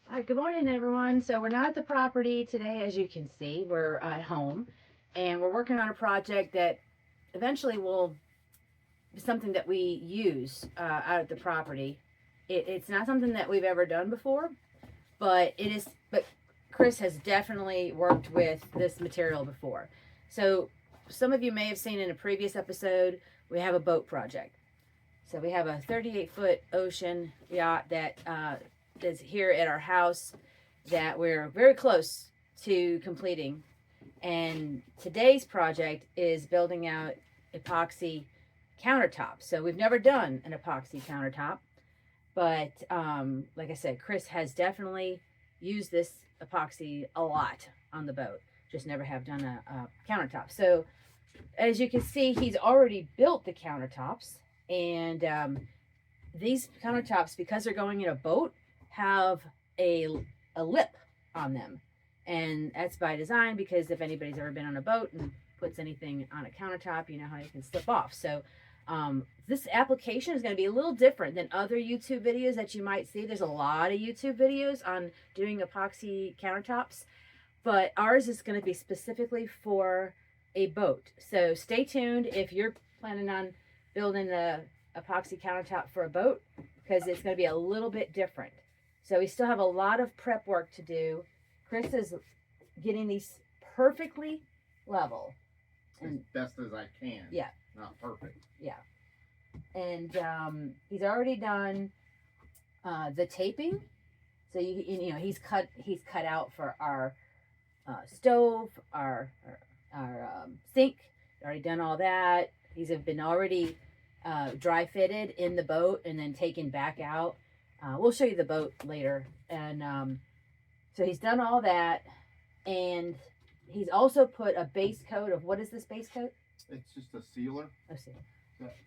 Hi, good morning, everyone. So we're not at the property today, as you can see. We're at home, and we're working on a project that eventually will be something that we use out at the property. It's not something that we've ever done before, but it is. But Chris has definitely worked with this material before. So some of you may have seen in a previous episode, we have a boat project. So we have a 38-foot ocean yacht that is here at our house that we're very close to completing. And today's project is building out epoxy countertops. So we've never done an epoxy countertop, but like I said, Chris has definitely used this epoxy a lot on the boat. Just never have done a countertop. So as you can see, he's already built the countertops, and these countertops, because they're going in a boat, have a lip on them, and that's by design, because if anybody's ever been on a boat and puts anything on a countertop, you know how you can slip off. So this application is going to be a little different than other YouTube videos that you might see. There's a lot of YouTube videos on doing epoxy countertops, but ours is going to be specifically for a boat. So stay tuned if you're planning on building the epoxy countertop for a boat, because it's going to be a little bit different. So we still have a lot of prep work to do. Chris is getting these perfectly level. As best as I can. Yeah. Not perfect. Yeah. And he's already done the taping. So you know he's cut out for our stove, our sink. Already done all that. These have been already dry fitted in the boat and then taken back out. We'll show you the boat later. And so he's done all that, and he's also put a base coat of, what is this base coat? It's just a sealer. Let's see.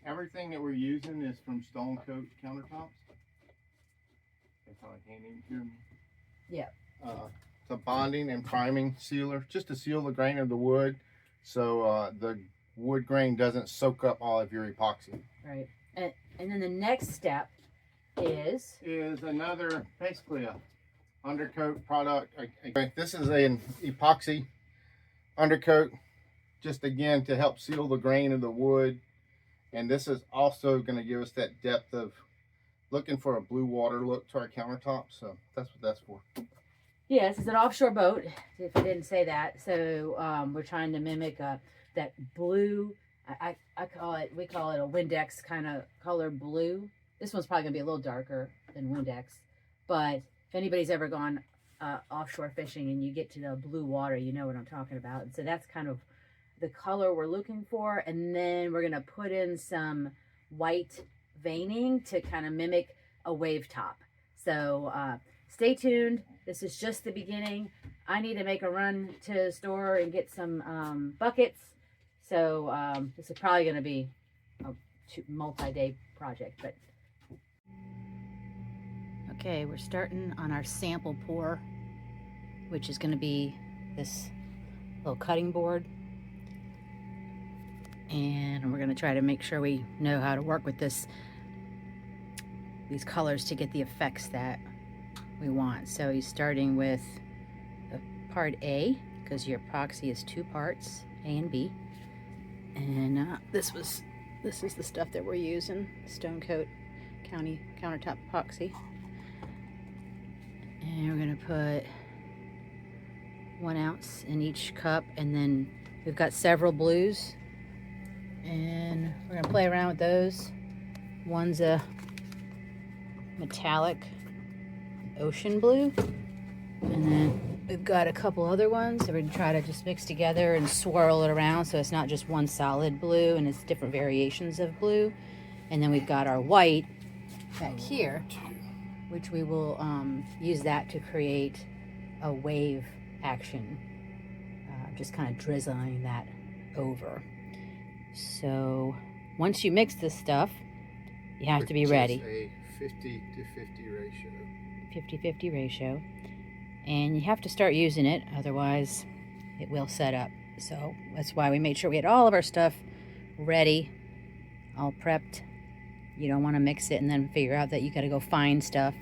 Everything that we're using is from Stone Coat Countertops. That's how I can't even hear me. Yeah. It's a bonding and priming sealer, just to seal the grain of the wood, so the wood grain doesn't soak up all of your epoxy. Right. And then the next step is another, basically a undercoat product. This is an epoxy undercoat, just again to help seal the grain of the wood, and this is also going to give us that depth of looking for a blue water look to our countertop. So that's what that's for. Yes, it's an offshore boat, if I didn't say that. So we're trying to mimic that blue. We call it a Windex kind of color blue. This one's probably gonna be a little darker than Windex, but if anybody's ever gone offshore fishing and you get to the blue water, you know what I'm talking about. And so that's kind of the color we're looking for. And then we're gonna put in some white veining to kind of mimic a wave top. So stay tuned. This is just the beginning. I need to make a run to the store and get some buckets. So this is probably going to be a multi-day project. But okay, we're starting on our sample pour, which is going to be this little cutting board. And we're going to try to make sure we know how to work with these colors to get the effects that we want. So he's starting with part A, because your epoxy is two parts, A and B. And this is the stuff that we're using, Stone Coat Countertop Epoxy. And we're gonna put 1 ounce in each cup, and then we've got several blues, and we're gonna play around with those. One's a metallic ocean blue, and then we've got a couple other ones that we're gonna try to just mix together and swirl it around so it's not just one solid blue, and it's different variations of blue. And then we've got our white back here, which we will use that to create a wave action, just kind of drizzling that over. So once you mix this stuff, you have to be ready. A 50 to 50 ratio. 50-50 ratio, and you have to start using it, otherwise it will set up. So that's why we made sure we had all of our stuff ready, all prepped. You don't want to mix it and then figure out that you got to go find stuff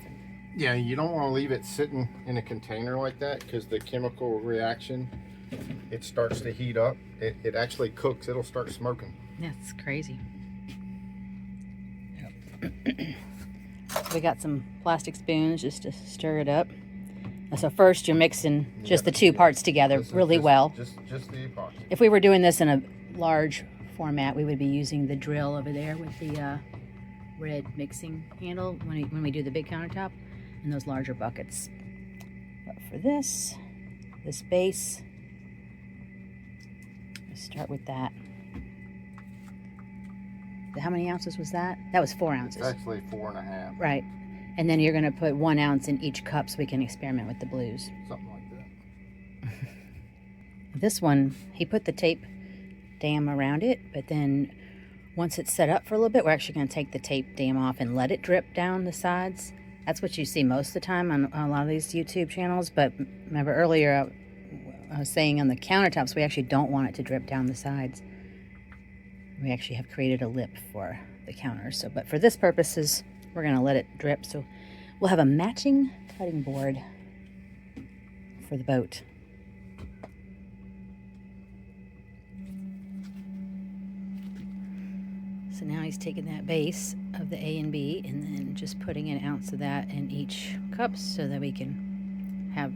Yeah, you don't want to leave it sitting in a container like that because the chemical reaction, it starts to heat up. It actually cooks. It'll start smoking. That's crazy. We got some plastic spoons just to stir it up. So first you're mixing just the two parts together really well. Just the epoxy. If we were doing this in a large format, we would be using the drill over there with the red mixing handle when we do the big countertop and those larger buckets. But for this base, let's start with that. How many ounces was that? That was 4 ounces. It's actually 4.5. Right. And then you're going to put 1 ounce in each cup so we can experiment with the blues. Something like that. This one, he put the tape dam around it, but then once it's set up for a little bit, we're actually going to take the tape dam off and let it drip down the sides. That's what you see most of the time on a lot of these YouTube channels. But remember earlier, I was saying on the countertops, we actually don't want it to drip down the sides. We actually have created a lip for the counters. So, but for this purposes, we're going to let it drip. So we'll have a matching cutting board for the boat. So now he's taking that base of the A and B and then just putting an ounce of that in each cup so that we can have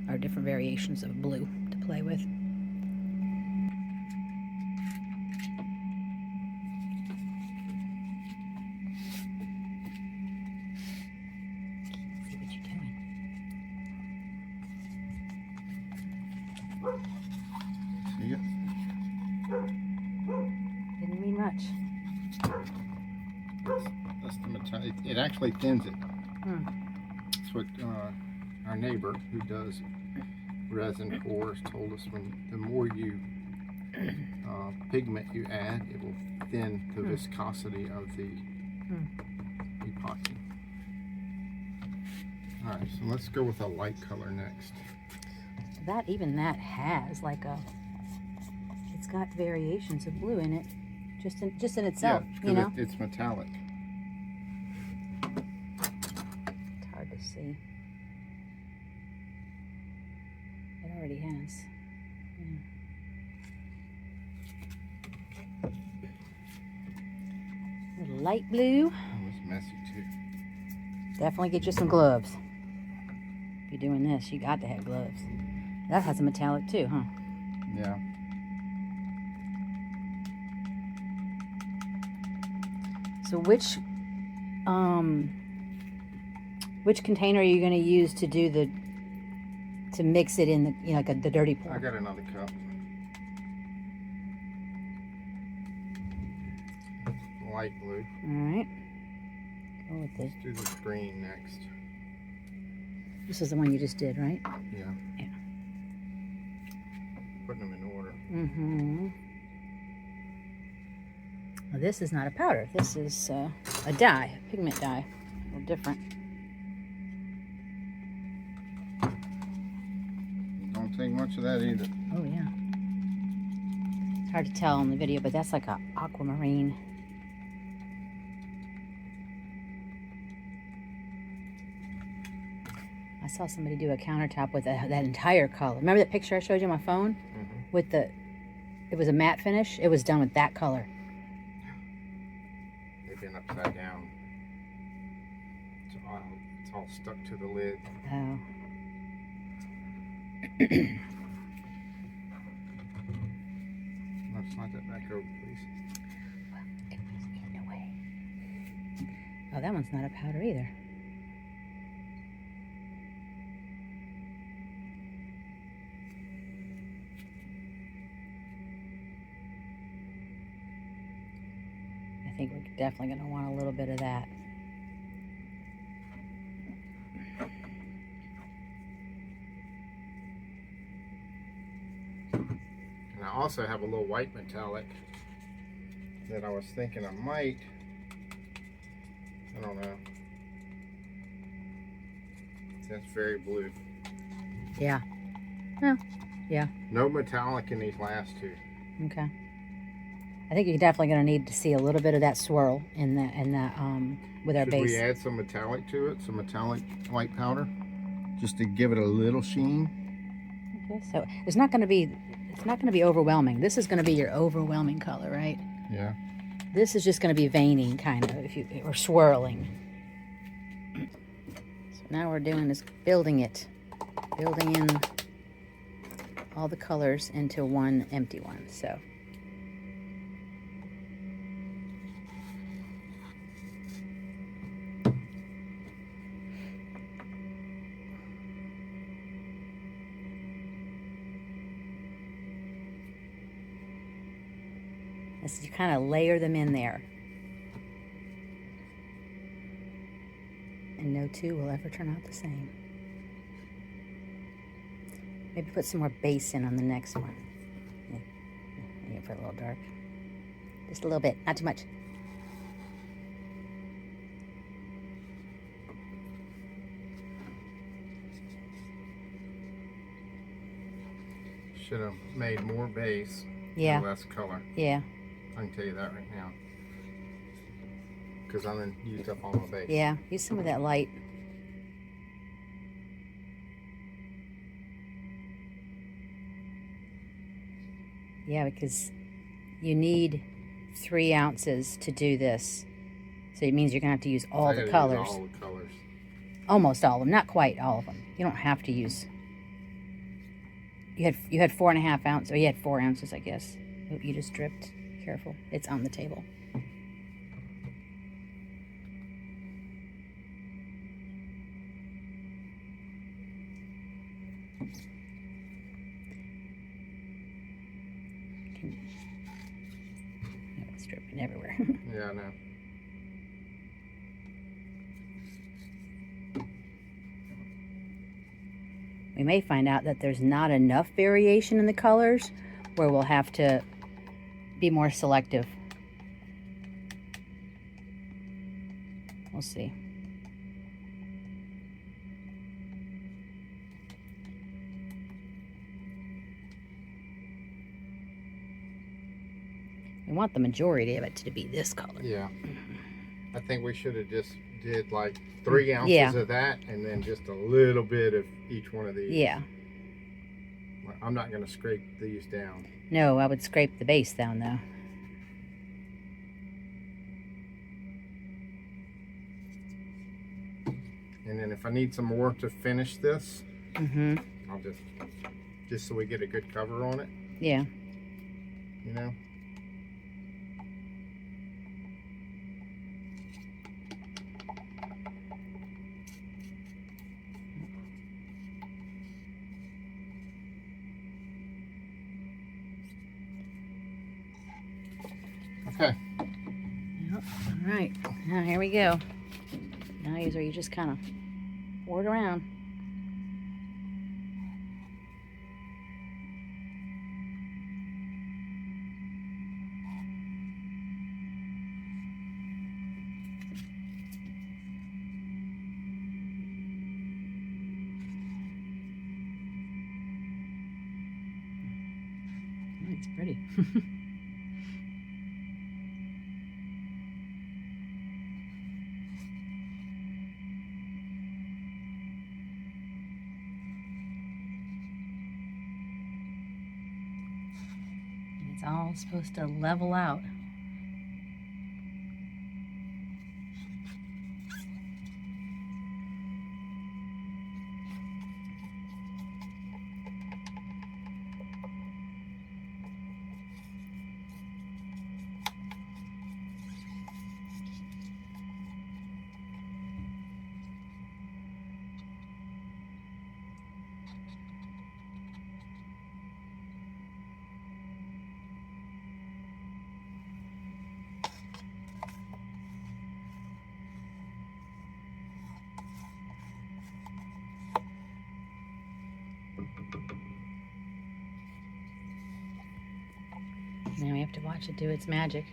our different variations of blue to play with. See what you're doing. See it? Didn't mean much. That's the metallic. It actually thins it. That's what our neighbor who does resin pours told us. When the more you pigment you add, it will thin the viscosity of the epoxy. All right, so let's go with a light color next. Even that has like it's got variations of blue in it, just in itself. Yeah, you know, it's metallic. It's hard to see. It already has. Yeah. Little light blue. Oh, it's messy too. Definitely get you some gloves. If you're doing this, you got to have gloves. That has a metallic too, huh? Yeah. So which container are you going to use to do to mix it in the like the dirty pour? I got another cup. Light blue. All right. Go with this. Let's do the green next. This is the one you just did, right? Yeah. Yeah. Putting them in order. Mm-hmm. Well, this is not a powder. This is a dye, a pigment dye. A little different. Don't take much of that either. Oh, yeah. It's hard to tell on the video, but that's like a aquamarine. I saw somebody do a countertop with that entire color. Remember that picture I showed you on my phone? With it was a matte finish. It was done with that color. They've been upside down. It's all stuck to the lid. Oh. No, slide that back over, please. It was in the way. Oh, that one's not a powder either. I think we're definitely going to want a little bit of that. And I also have a little white metallic that I was thinking I might. I don't know. That's very blue. Yeah. Oh, yeah. No metallic in these last two. Okay. I think you're definitely going to need to see a little bit of that swirl in the with our Should base. we add some metallic to it? Some metallic white powder? Just to give it a little sheen? Okay, so it's not going to be overwhelming. This is going to be your overwhelming color, right? Yeah. This is just going to be veining, kind of, or swirling. So now we're doing is building in all the colors into one empty one. So. As you kind of layer them in there. And no two will ever turn out the same. Maybe put some more base in on the next one. Yeah, put a little dark. Just a little bit, not too much. Should have made more base. Yeah. And less color. Yeah. I can tell you that right now. Because I'm going to use up all my base. Yeah, use some of that light. Yeah, because you need 3 ounces to do this. So it means you're going to have to use all the colors. Use all the colors. Almost all of them, not quite all of them. You don't have to use. You had 4.5 ounces, or you had 4 ounces, I guess. Oh, you just dripped. Careful, it's on the table. It's dripping everywhere. Yeah, I know. We may find out that there's not enough variation in the colors where we'll have to be more selective. We'll see. We want the majority of it to be this color. Yeah. I think we should have just did like 3 ounces of that and then just a little bit of each one of these. Yeah. I'm not going to scrape these down. No, I would scrape the base down though. And then if I need some more to finish this, I'll just so we get a good cover on it. Yeah. You know? Okay. Yep. All right. Now here we go. Now you just kind of pour it around. Oh, it's pretty. It's all supposed to level out. Now we have to watch it do its magic.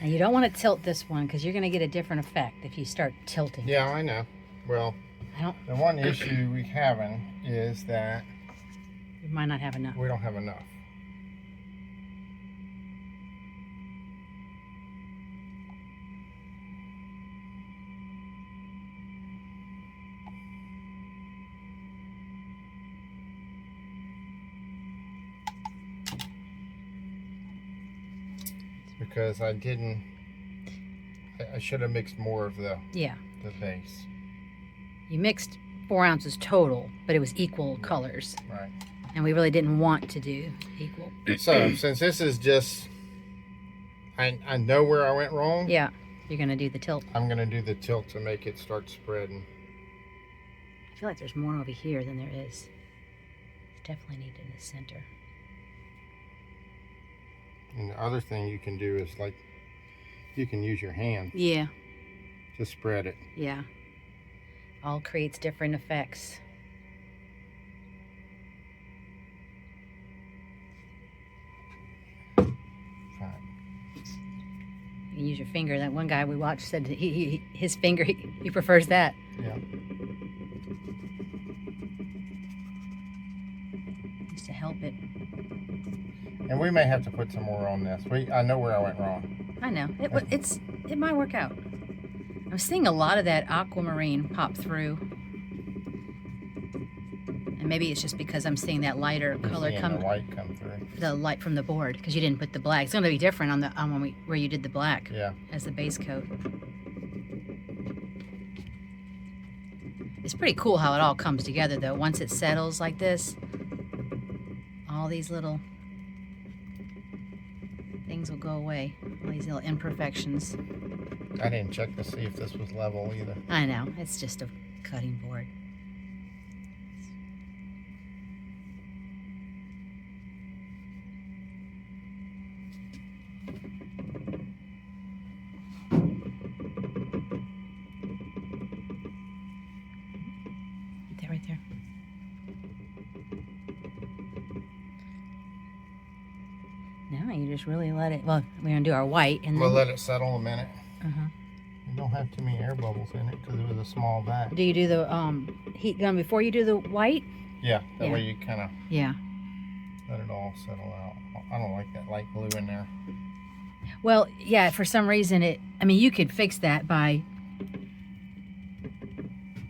Now you don't want to tilt this one because you're going to get a different effect if you start tilting. Yeah, I know. Well, the one issue we're having is that we might not have enough. we don't have enough. because I didn't. I should have mixed more of the base. You mixed 4 ounces total, but it was equal colors. Right. And we really didn't want to do equal. So since this is just, I know where I went wrong. Yeah, you're gonna do the tilt. I'm gonna do the tilt to make it start spreading. I feel like there's more over here than there is. It's definitely needed in the center. And the other thing you can do is like, you can use your hand. Yeah. To spread it. Yeah. All creates different effects. You can use your finger. That one guy we watched said that his finger, he prefers that. Yeah. Just to help it. And we may have to put some more on this. I know where I went wrong. I know. It might work out. I was seeing a lot of that aquamarine pop through. And maybe it's just because I'm seeing that lighter color the white come through. The light from the board, because you didn't put the black. It's going to be different on the where you did the black. Yeah. As the base coat. It's pretty cool how it all comes together, though. Once it settles like this, all these little things will go away. All these little imperfections. I didn't check to see if this was level either. I know. It's just a cutting board. Right there. Now you just really let it. Well, we're gonna do our white, and we'll then let it settle a minute. You don't have too many air bubbles in it because it was a small batch. Do you do the heat gun before you do the white? Yeah, that way you kind of let it all settle out. I don't like that light blue in there. Well, yeah, for some reason I mean, you could fix that by.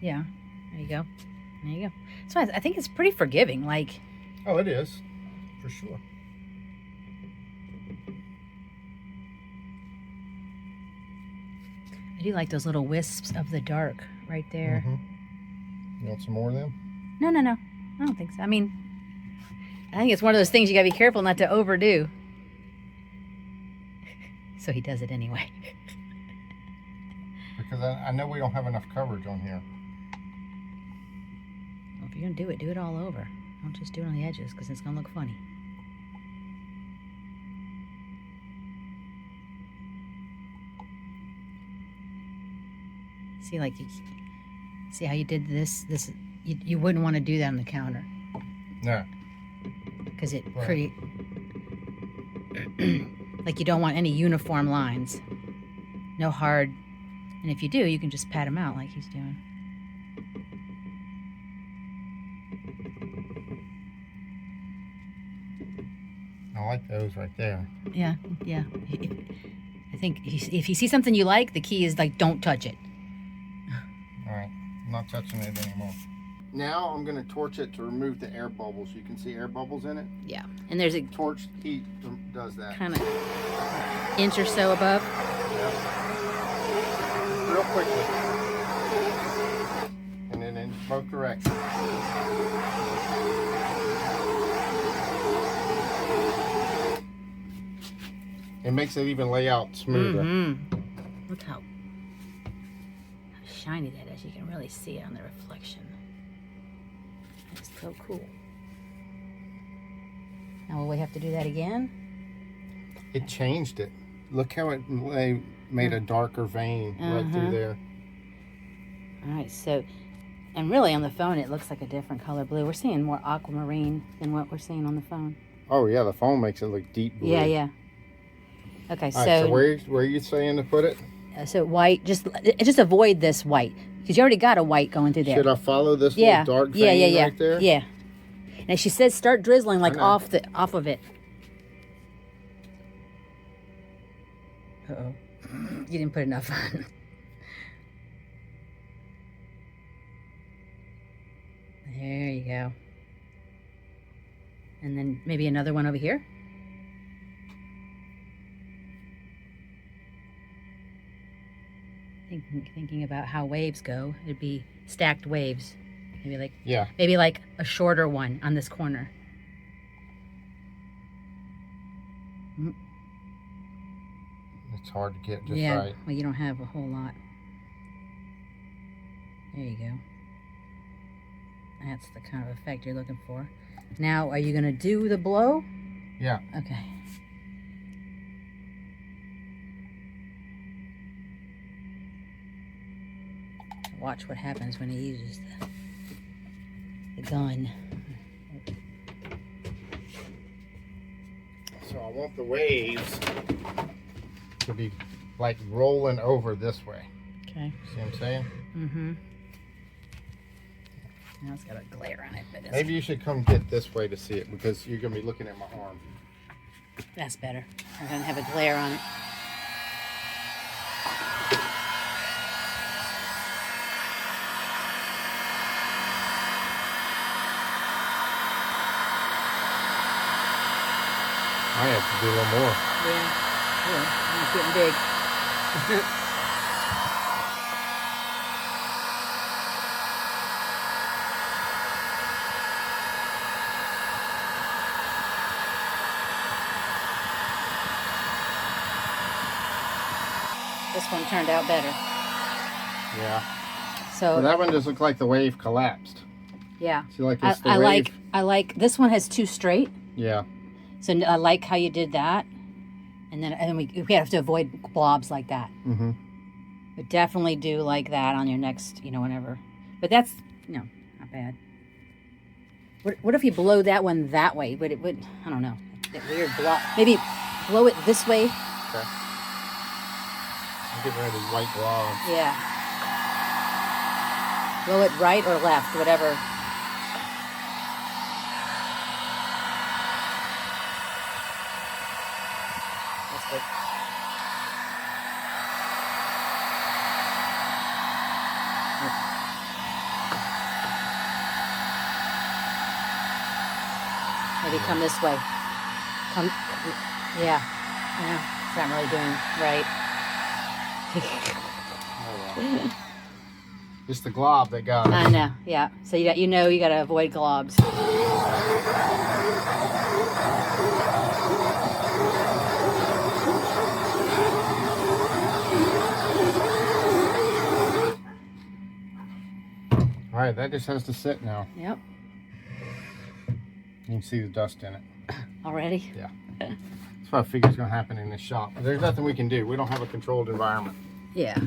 Yeah, there you go. There you go. So I think it's pretty forgiving. Like. Oh, it is, for sure. I do like those little wisps of the dark right there. You want some more of them? No. I don't think so. I mean, I think it's one of those things you gotta be careful not to overdo. So he does it anyway. Because I know we don't have enough coverage on here. Well, if you're gonna do it all over. Don't just do it on the edges, because it's gonna look funny. See, like, see how you did this? You wouldn't want to do that on the counter. No. Because it create like you don't want any uniform lines. No hard. And if you do, you can just pat them out like he's doing. I like those right there. Yeah. I think if you see something you like, the key is like, don't touch it. All right, I'm not touching it anymore. Now I'm going to torch it to remove the air bubbles. You can see air bubbles in it. Yeah, and there's a torch heat does that. Kind of inch or so above. Yeah. Real quickly. And then in both directions. It makes it even lay out smoother. Look how shiny that is. You can really see it on the reflection. That's so cool. Now will we have to do that again? It changed it. Look how it made a darker vein right through there. All right, so, and really on the phone it looks like a different color blue. We're seeing more aquamarine than what we're seeing on the phone. Oh yeah, the phone makes it look deep blue. Yeah. Okay, all right, so where are you saying to put it? So white, just avoid this white, because you already got a white going through there. Should I follow this little dark vein right there? Yeah. Now she says start drizzling like off of it. Uh-oh. You didn't put enough on. There you go. And then maybe another one over here. thinking about how waves go, it'd be stacked waves. Yeah. Maybe like a shorter one on this corner. It's hard to get just yeah, right. well, you don't have a whole lot. There you go. That's the kind of effect you're looking for. Now, are you going to do the blow? Yeah. Okay. Watch what happens when he uses the gun. So I want the waves to be like rolling over this way. Okay. See what I'm saying? Mm-hmm. Now it's got a glare on it, but it's... Maybe you should come get this way to see it because you're going to be looking at my arm. That's better. I don't have a glare on it. I have to do a little more. Yeah. It's getting big. This one turned out better. Yeah. So Well, that one just looked like the wave collapsed. yeah. See, like it's the I wave. like this one has two straight. Yeah. So I like how you did that. And then we have to avoid blobs like that. Mm-hmm. But definitely do like that on your next, whenever. But that's, not bad. What if you blow that one that way? But it would, I don't know, that weird blob. Maybe blow it this way. Okay. I'm getting rid of these white globs. Yeah. Blow it right or left, whatever. That's good. Maybe come this way. Come, yeah. It's not really doing right. Oh, well. Just the glob that got it. I know, yeah. So you got to avoid globs. All right, that just has to sit now. Yep. You can see the dust in it. Already? Yeah. That's what I figure is going to happen in this shop. There's nothing we can do. We don't have a controlled environment. Yeah.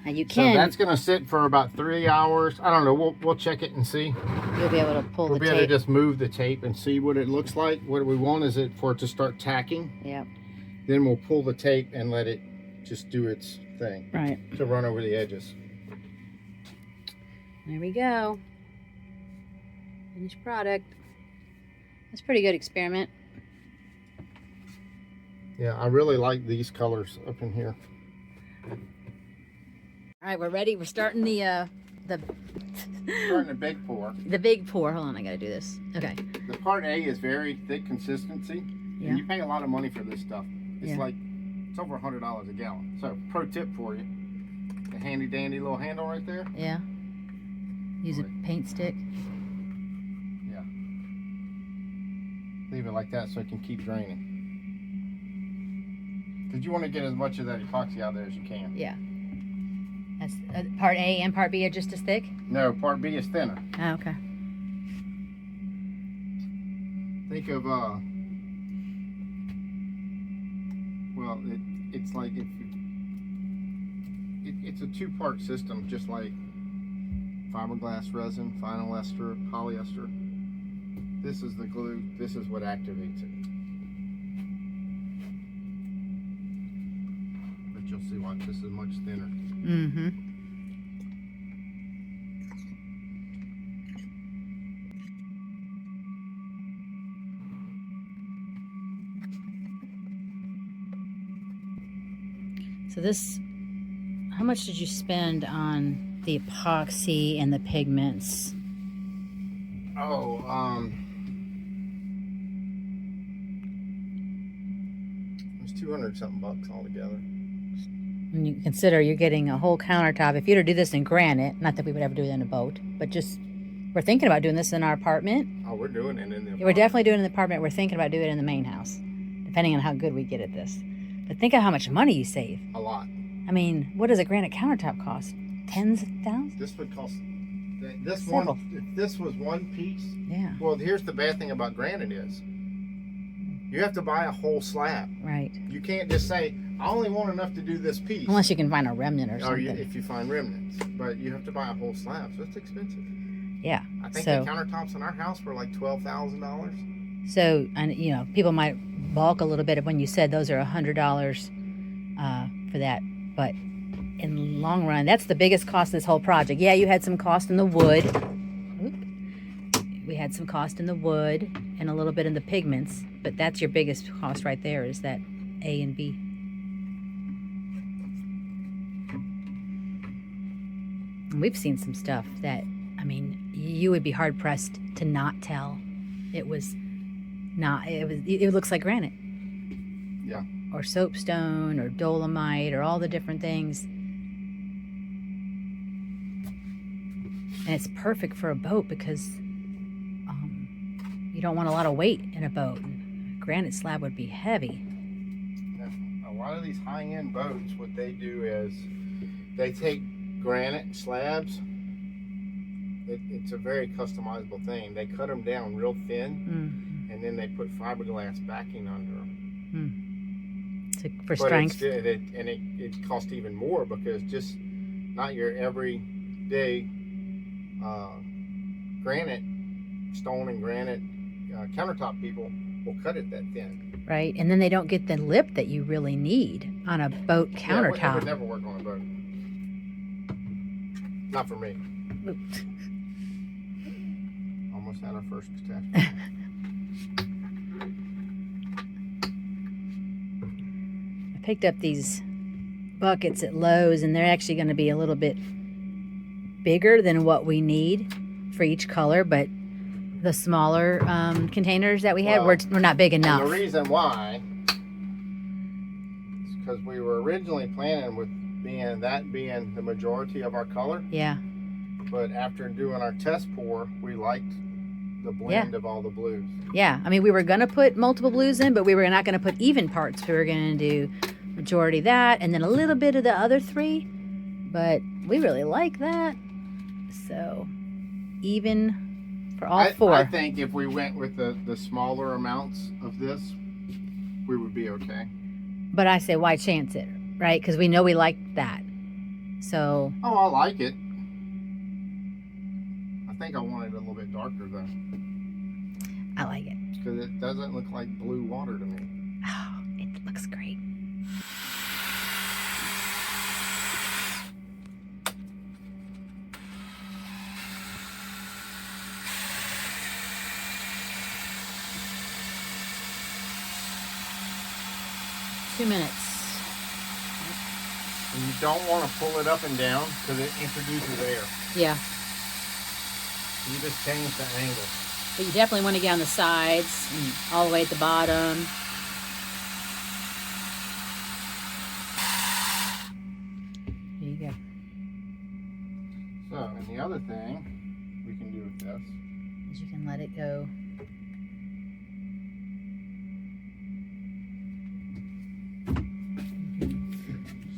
And you So can. that's going to sit for about 3 hours. I don't know. We'll check it and see. You'll be able to pull We'll the be able to tape. just move the tape and see what it looks like. What we want is it for it to start tacking. Yep. Then we'll pull the tape and let it just do its thing. Right. To run over the edges. There we go. Finished product. That's a pretty good experiment. Yeah, I really like these colors up in here. All right, we're ready. We're starting the Starting the big pour. the big pour. Hold on, I gotta do this. Okay. The part A is very thick consistency. Yeah. And you pay a lot of money for this stuff. It's Yeah. it's over $100 a gallon. So pro tip for you. The handy dandy little handle right there. Yeah. Use a paint stick. Yeah. Leave it like that so it can keep draining. Because you want to get as much of that epoxy out there as you can. Yeah. That's part A and part B are just as thick? No, part B is thinner. Oh, okay. Think of well, it's like it's a two-part system, just like fiberglass resin, vinyl ester, polyester. This is the glue. This is what activates it. But you'll see why this is much thinner. Mm-hmm. So this, how much did you spend on the epoxy and the pigments? Oh, it was 200 something bucks altogether. When you consider you're getting a whole countertop, if you were to do this in granite, not that we would ever do it in a boat, but just we're thinking about doing this in our apartment. Oh, we're doing it in the apartment. We're definitely doing it in the apartment. We're thinking about doing it in the main house, depending on how good we get at this. But think of how much money you save. A lot. I mean, what does a granite countertop cost? Tens of thousands? This would cost. This Several. one. If this was one piece. Yeah. Well, here's the bad thing about granite is, you have to buy a whole slab. Right. You can't just say, I only want enough to do this piece. Unless you can find a remnant or Or something. if you find remnants, but you have to buy a whole slab, so it's expensive. Yeah. I think So- the countertops in our house were like $12,000. So, and you know, people might balk a little bit when you said those are $100 for that, but in the long run, that's the biggest cost of this whole project. Yeah, you had some cost in the wood. Oop. We had some cost in the wood and a little bit in the pigments, but that's your biggest cost right there, is that A and B. And we've seen some stuff that, I mean, you would be hard pressed to not tell. It was not, it looks like granite. Yeah. Or soapstone or dolomite or all the different things. And it's perfect for a boat because you don't want a lot of weight in a boat. Granite slab would be heavy. A lot of these high-end boats, what they do is they take granite slabs. It's a very customizable thing. They cut them down real thin, and then they put fiberglass backing under them. For strength. It costs even more because just not your everyday granite, stone and granite countertop people will cut it that thin. Right, and then they don't get the lip that you really need on a boat countertop. Yeah, it would never work on a boat. Not for me. Almost had our first catastrophe. I picked up these buckets at Lowe's, and they're actually going to be a little bit bigger than what we need for each color, but the smaller containers that we had were not big enough. And the reason why is because we were originally planning with being the majority of our color. Yeah. But after doing our test pour, we liked the blend of all the blues. Yeah, I mean, we were going to put multiple blues in, but we were not going to put even parts. We were going to do majority that and then a little bit of the other three, but we really like that. So even for all four. I think if we went with the smaller amounts of this, we would be okay. But I say, why chance it, right? Because we know we like that. So. Oh, I like it. I think I want it a little bit darker though. I like it. Because it doesn't look like blue water to me. Oh, it looks great. Two minutes. And you don't want to pull it up and down because it introduces air. Yeah. You just change the angle. But you definitely want to get on the sides and all the way at the bottom. There you go. So, and the other thing we can do with this is you can let it go.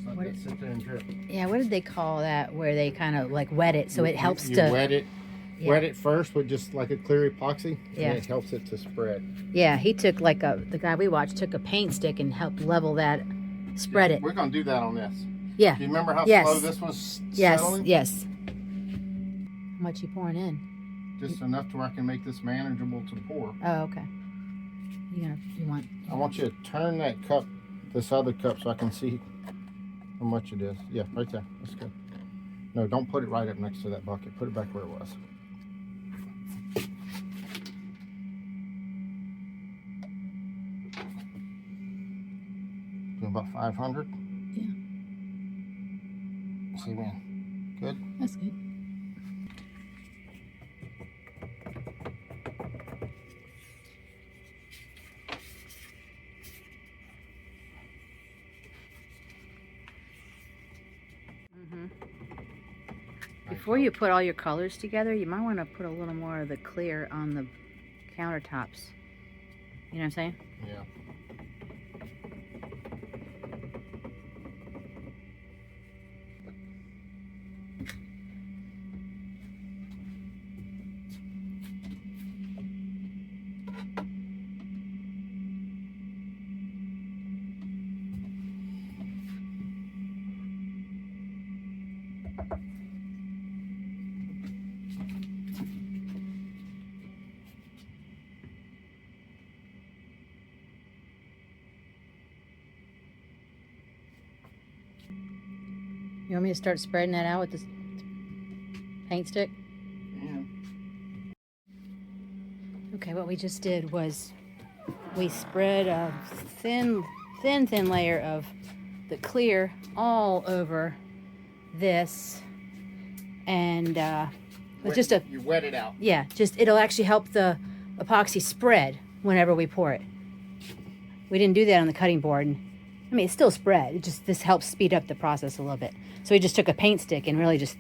just let it sit there and drip. Yeah, what did they call that? Where they kind of like wet it so it helps you to wet it. Yeah. Wet it first with just like a clear epoxy, yeah. And it helps it to spread. Yeah, he took like the guy we watched took a paint stick and helped level that, spread it. We're gonna do that on this. Yeah. Do you remember how yes. slow this was yes. settling? Yes. How much you pouring in? Just enough to where I can make this manageable to pour. Oh, okay. I want you to turn that cup, this other cup, so I can see how much it is. Yeah, right there. That's good. No, don't put it right up next to that bucket. Put it back where it was. Do about 500. Yeah. See, man. Good. That's good. before you put all your colors together, you might want to put a little more of the clear on the countertops. You know what I'm saying? Yeah. You want me to start spreading that out with this paint stick? Yeah. Okay, what we just did was we spread a thin layer of the clear all over this, and just a, you wet it out. yeah, just it'll actually help the epoxy spread whenever we pour it. We didn't do that on the cutting board. I mean, it's still spread. It just, this helps speed up the process a little bit. So we just took a paint stick and really just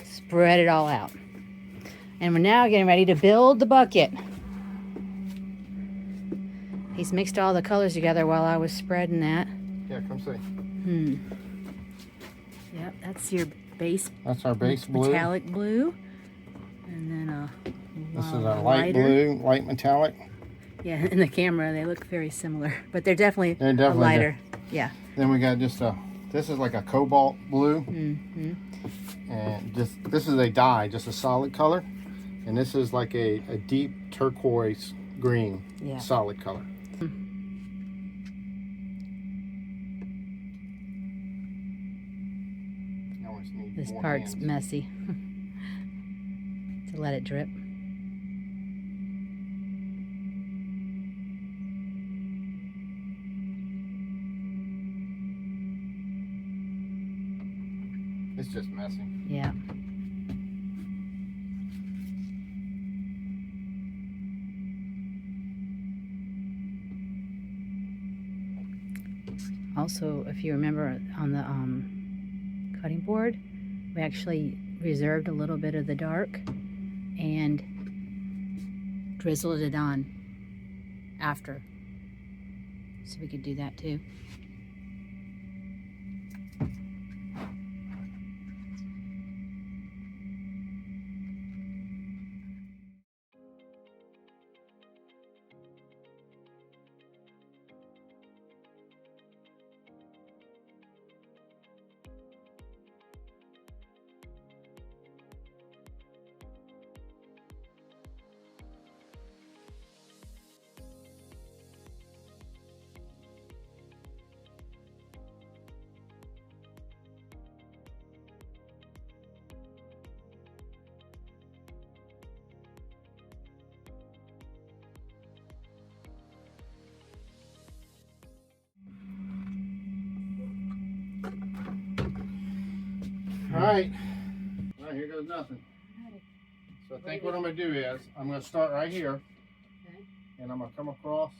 spread it all out. And we're now getting ready to build the bucket. He's mixed all the colors together while I was spreading that. Yeah, come see. Yep, that's your base. That's our base blue. Metallic blue. And then this is our light blue, light metallic. Yeah, in the camera they look very similar, but they're definitely a definitely lighter. Yeah. Then we got just this is like a cobalt blue. And this is a dye, just a solid color. And this is like a deep turquoise green, solid color. This part's messy. To let it drip. It's just messy. Yeah. Also, if you remember on the cutting board, we actually reserved a little bit of the dark and drizzled it on after. So we could do that too. All right, here goes nothing. So I think what I'm going to do is, I'm going to start right here. Okay. And I'm going to come across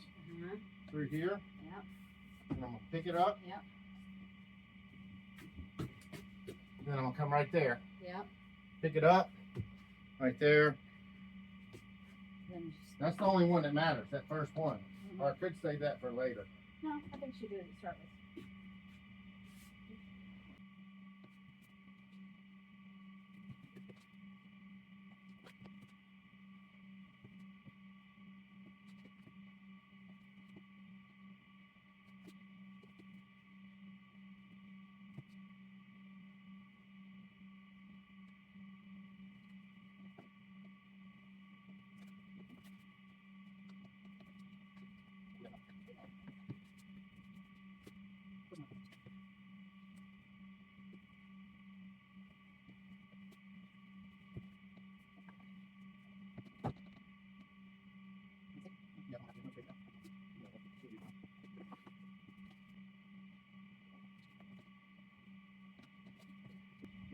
through here. Yep. And I'm going to pick it up. Yep. Then I'm going to come right there. Yep. Pick it up. Right there. That's the only one that matters, that first one. Or I could save that for later. No, I think you should do it to start with.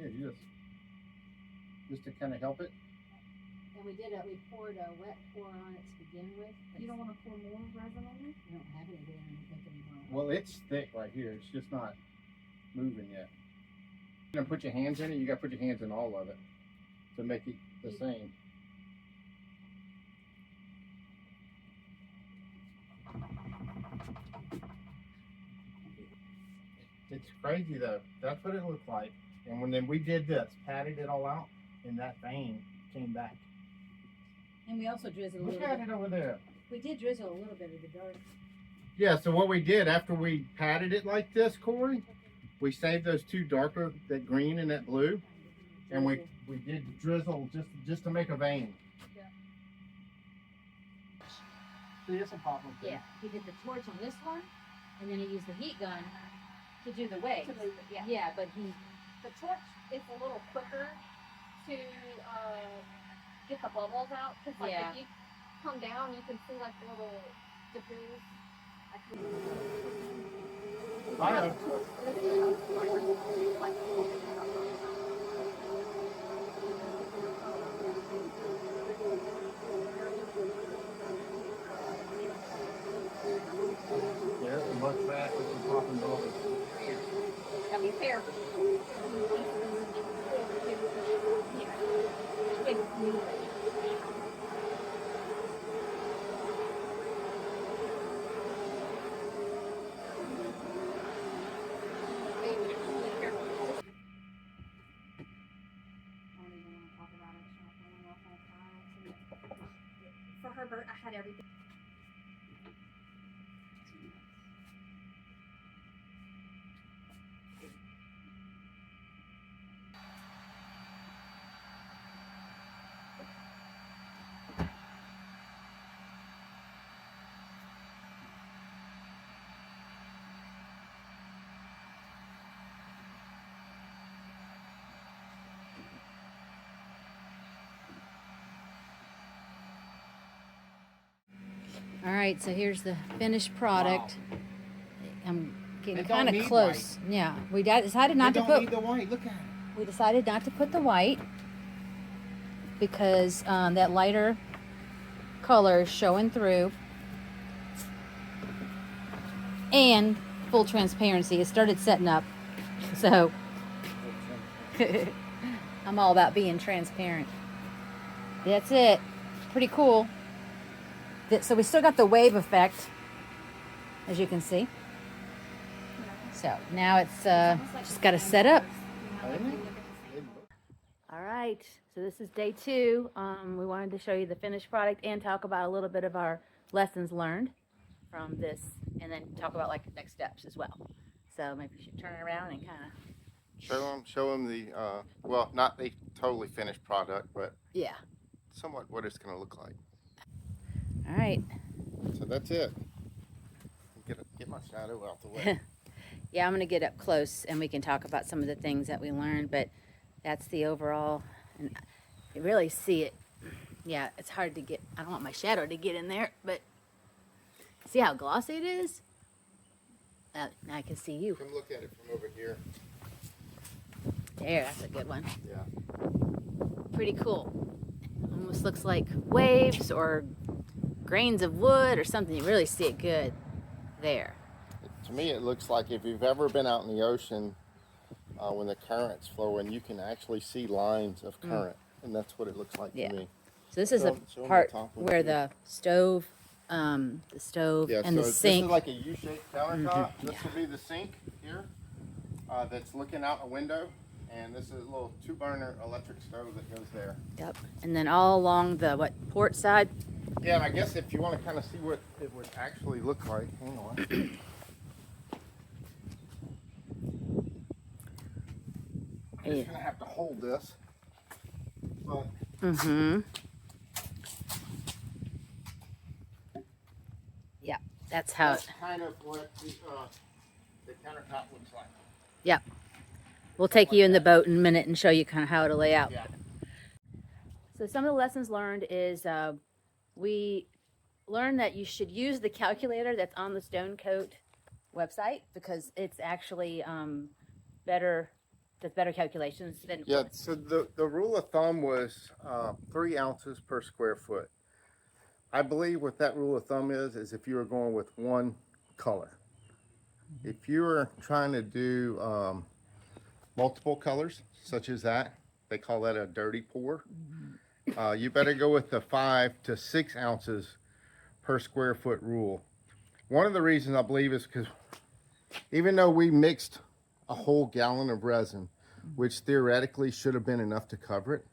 Yeah, just to kind of help it. And we poured a wet pour on it to begin with. You don't want to pour more resin on it? We don't have any there and make any more. Well, it's thick right here. It's just not moving yet. You're gonna put your hands in it. You gotta put your hands in all of it. to make it the same. It's crazy though. That's what it looked like. And when then we did this, patted it all out, and that vein came back. And we also drizzled a Look little at bit. it over there. We did drizzle a little bit of the dark. Yeah, so what we did after we patted it like this, Corey, we saved those two darker, that green and that blue, and we did drizzle just to make a vein. Yeah. See, it's a problem. Yeah, he did the torch on this one, and then he used the heat gun to do the waves. To move it, yeah. Yeah, but he The torch is a little quicker to get the bubbles out. Cause like Yeah. if you come down, you can see like the little debris. Yeah, it's much faster than popping bubbles. Gotta be careful. For her birth, I had everything. All right, so here's the finished product. I'm getting It don't kind of need close. Yeah, we decided not to don't put. need the white. Look at it. We decided not to put the white because that lighter color is showing through, and full transparency. It started setting up, so I'm all about being transparent. That's it. Pretty cool. So we still got the wave effect, as you can see. So now it's just got to set up. All right, so this is day 2. We wanted to show you the finished product and talk about a little bit of our lessons learned from this, and then talk about like next steps as well. So maybe you should turn it around and kind of Show them the well, not the totally finished product, but yeah. somewhat what it's going to look like. All right. So that's it. Get my shadow out the way. Yeah, I'm gonna get up close and we can talk about some of the things that we learned, but that's the overall, and you really see it. Yeah, it's hard to get, I don't want my shadow to get in there, but see how glossy it is? Now I can see you. Come look at it from over here. There, that's a good one. Yeah. Pretty cool. Almost looks like waves or grains of wood or something. You really see it good there. To me, it looks like if you've ever been out in the ocean when the current's flowing, you can actually see lines of current, and that's what it looks like Yeah. to me. So this is the Show 'em part the top one where too. the stove Yeah, and the so sink. this is like a U-shaped countertop. This Yeah. will be the sink here that's looking out a window, and this is a little 2-burner electric stove that goes there. Yep. And then all along the port side. Yeah, and I guess if you want to kind of see what it would actually look like, hang on. I'm just gonna have to hold this, but Yeah, that's how that's it. kind of what the countertop looks like. Yep. We'll take you in the boat in a minute and show you kind of how it'll lay out. Yeah. So some of the lessons learned is we learned that you should use the calculator that's on the Stone Coat website because it's actually better. Does better calculations than Yeah. So the rule of thumb was 3 ounces per square foot. I believe what that rule of thumb is if you were going with one color. If you were trying to do multiple colors, such as that They call that a dirty pour. You better go with the 5 to 6 ounces per square foot rule. One of the reasons I believe is because even though we mixed a whole gallon of resin, which theoretically should have been enough to cover it,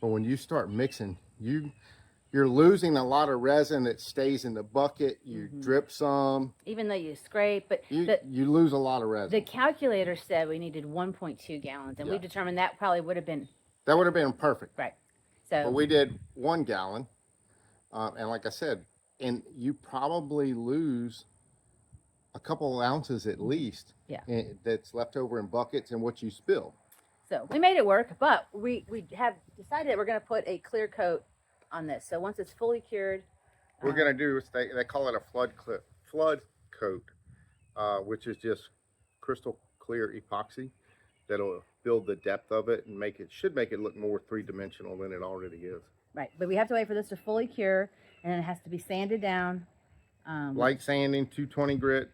but when you start mixing, you're losing a lot of resin that stays in the bucket. You drip some. Even though you scrape, but you lose a lot of resin. The calculator said we needed 1.2 gallons, and we determined that probably would have been... That would have been perfect. Right. So, but we did 1 gallon, and like I said, and you probably lose a couple of ounces at least. Yeah. That's left over in buckets and what you spill. So we made it work, but we have decided that we're going to put a clear coat on this. So once it's fully cured, we're going to do, they call it a flood coat, which is just crystal clear epoxy that'll build the depth of it and should make it look more three-dimensional than it already is. Right, but we have to wait for this to fully cure, and then it has to be sanded down. Light sanding, 220 grit.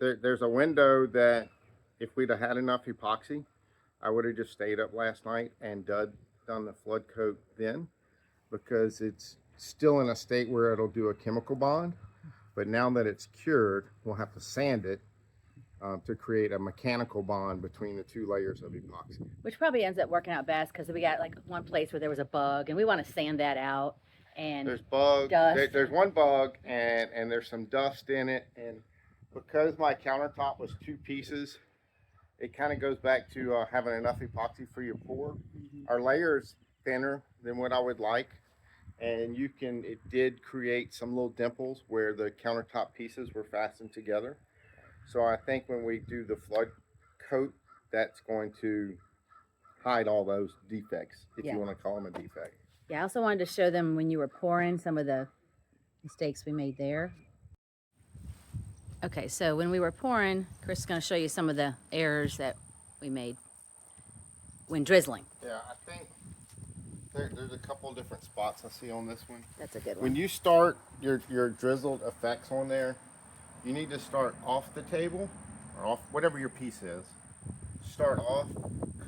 There's a window that if we'd have had enough epoxy, I would have just stayed up last night and done the flood coat then, because it's still in a state where it'll do a chemical bond. But now that it's cured, we'll have to sand it to create a mechanical bond between the 2 layers of epoxy. Which probably ends up working out best because we got like one place where there was a bug, and we want to sand that out. And there's bugs. Dust. There's one bug, and there's some dust in it. And because my countertop was 2 pieces, it kind of goes back to having enough epoxy for your pour. Our layer is thinner than what I would like, and it did create some little dimples where the countertop pieces were fastened together. So I think when we do the flood coat, that's going to hide all those defects, if you want to call them a defect. Yeah, I also wanted to show them when you were pouring some of the mistakes we made there. Okay, so when we were pouring, Chris is going to show you some of the errors that we made when drizzling. Yeah, I think there's a couple different spots I see on this one. That's a good one. When you start your drizzled effects on there, you need to start off the table, or off whatever your piece is. Start off,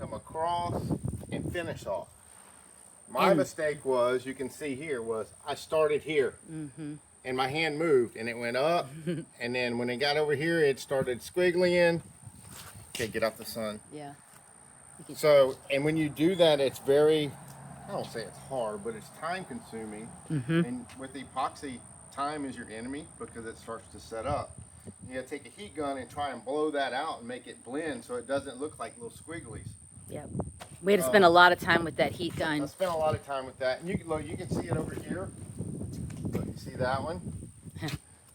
come across, and finish off. My mistake was, you can see here, was I started here. And my hand moved, and it went up. And then when it got over here, it started squiggling. Okay, get out the sun. Yeah. So, and when you do that, it's very, I don't say it's hard, but it's time consuming. And with epoxy, time is your enemy because it starts to set up. You gotta take a heat gun and try and blow that out and make it blend so it doesn't look like little squigglies. Yep. We had to spend a lot of time with that heat gun. I spent a lot of time with that. And you can see it over here. Look, you see that one?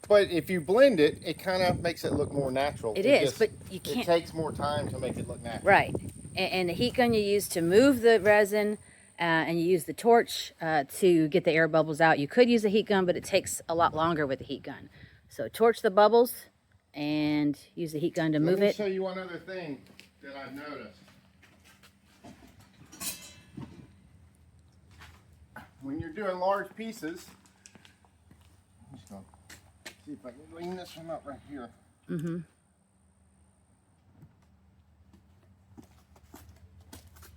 But if you blend it, it kind of makes it look more natural. It is, but you can't. It takes more time to make it look natural. Right. And the heat gun you use to move the resin, and you use the torch to get the air bubbles out. You could use a heat gun, but it takes a lot longer with the heat gun. So torch the bubbles and use the heat gun to move it. Let me show you one other thing that I've noticed. When you're doing large pieces, I'm just going to see if I can lean this one up right here.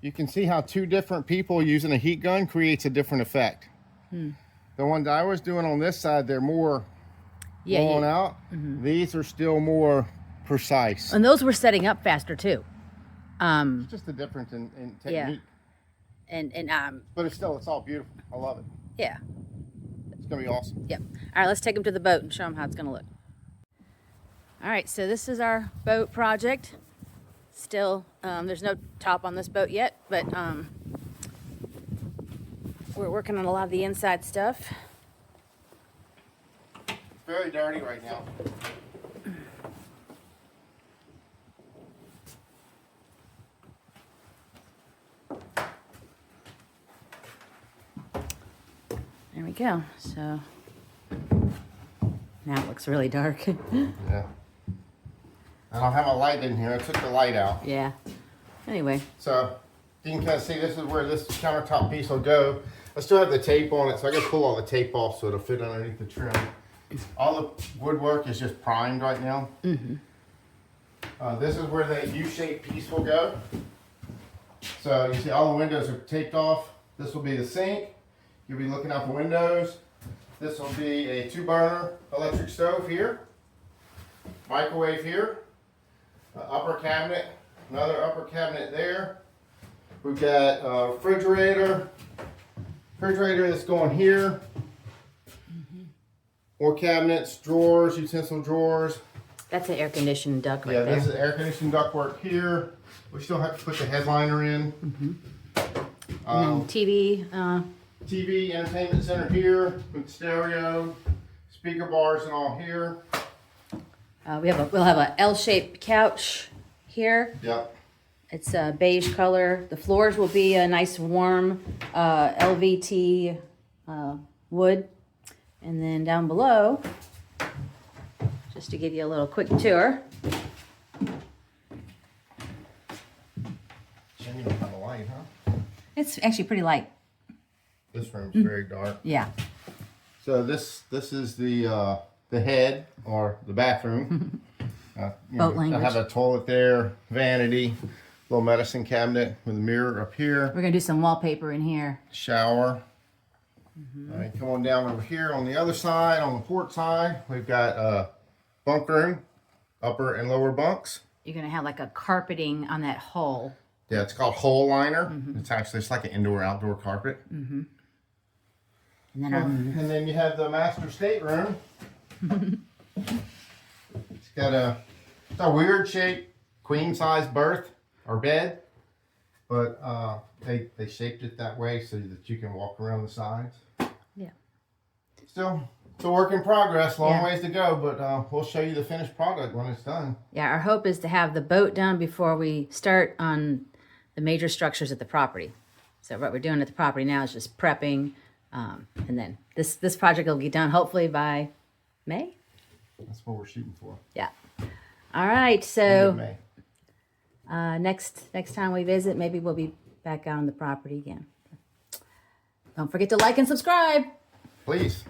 You can see how 2 different people using a heat gun creates a different effect. The ones I was doing on this side, they're more blown out. These are still more precise. And those were setting up faster too. It's just a difference in technique. But it's all beautiful. I love it. Yeah. It's gonna be awesome. Yep. All right, let's take them to the boat and show them how it's gonna look. All right, so this is our boat project. Still, there's no top on this boat yet, but we're working on a lot of the inside stuff. It's very dirty right now. There we go. So now it looks really dark. Yeah. I don't have a light in here. I took the light out. Yeah. Anyway. So you can kind of see this is where this countertop piece will go. I still have the tape on it, so I gotta pull all the tape off so it'll fit underneath the trim. All the woodwork is just primed right now. This is where the U-shaped piece will go. So you see all the windows are taped off. This will be the sink. You'll be looking out the windows. This will be a 2-burner electric stove here. Microwave here. Upper cabinet. Another upper cabinet there. We've got a refrigerator. Refrigerator that's going here. More cabinets, drawers, utensil drawers. That's an air conditioned duct right Yeah, there. this is air conditioning ductwork here. We still have to put the headliner in. And then TV. TV, entertainment center here, with stereo, speaker bars and all here. We'll have a L-shaped couch here. Yep. It's a beige color. The floors will be a nice warm LVT wood. And then down below, just to give you a little quick tour. And you don't have a light, huh? It's actually pretty light. This room's very dark. Yeah. So this is the head or the bathroom. Boat language. I have a toilet there, vanity, little medicine cabinet with a mirror up here, We're gonna do some wallpaper in here. shower. All right, come on down over here on the other side, on the port side. We've got a bunk room, upper and lower bunks. You're gonna have like a carpeting on that hull. Yeah, it's called hull liner. It's like an indoor-outdoor carpet. And then And then you have the master stateroom. It's got a weird shaped queen size berth or bed, but they shaped it that way so that you can walk around the sides. Yeah. Still, it's a work in progress. Long Yeah. ways to go, but we'll show you the finished product when it's done. yeah, our hope is to have the boat done before we start on the major structures at the property. So what we're doing at the property now is just prepping, and then this project will be done hopefully by May. That's what we're shooting for. Yeah. All right. End of So May. next time we visit, maybe we'll be back out on the property again. Don't forget to like and subscribe. Please.